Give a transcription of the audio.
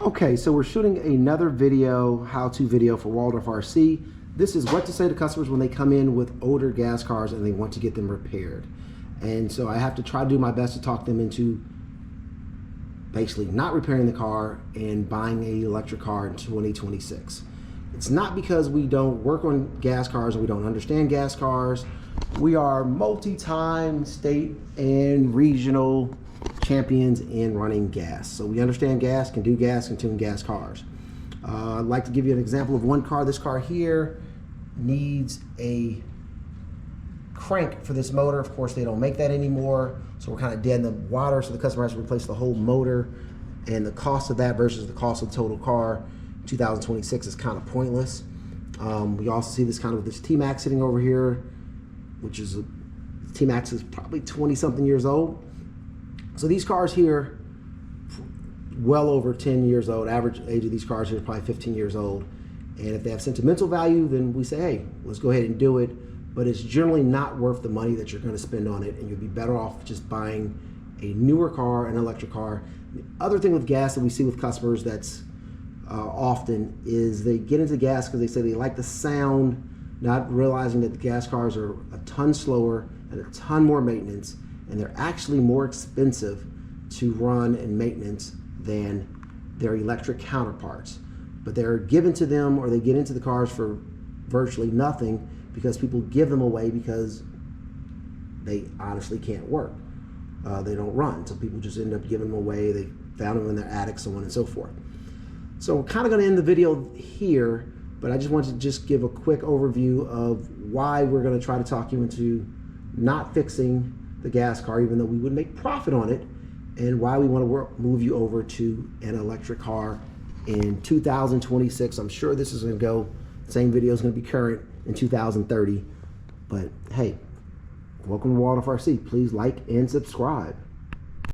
Okay, so we're shooting another video, how-to video for Waldorf RC. This is what to say to customers when they come in with older gas cars and they want to get them repaired. And so I have to try to do my best to talk them into basically not repairing the car and buying an electric car in 2026. It's not because we don't work on gas cars and we don't understand gas cars. We are multi-time state and regional champions in running gas. So we understand gas, can do gas, can tune gas cars. I'd like to give you an example of one car. This car here needs a crank for this motor. Of course, they don't make that anymore. So we're kind of dead in the water. So the customer has to replace the whole motor, and the cost of that versus the cost of the total car 2026 is kind of pointless. We also see this kind of this T-Max sitting over here, which is T-Max is probably 20 something years old. So these cars here, well over 10 years old. Average age of these cars here is probably 15 years old. And if they have sentimental value, then we say, hey, let's go ahead and do it. But it's generally not worth the money that you're going to spend on it, and you'll be better off just buying a newer car, an electric car. The other thing with gas that we see with customers that's often is they get into gas because they say they like the sound, not realizing that the gas cars are a ton slower and a ton more maintenance, and they're actually more expensive to run and maintenance than their electric counterparts. But they're given to them, or they get into the cars for virtually nothing because people give them away because they honestly can't work. They don't run, so people just end up giving them away. They found them in their attic, so on and so forth. So we're kind of going to end the video here, but I just wanted to just give a quick overview of why we're going to try to talk you into not fixing the gas car, even though we would make profit on it, and why we want to move you over to an electric car in 2026. I'm sure this is going to go, same video is going to be current in 2030, but hey, welcome to Waldorf RC. Please like and subscribe.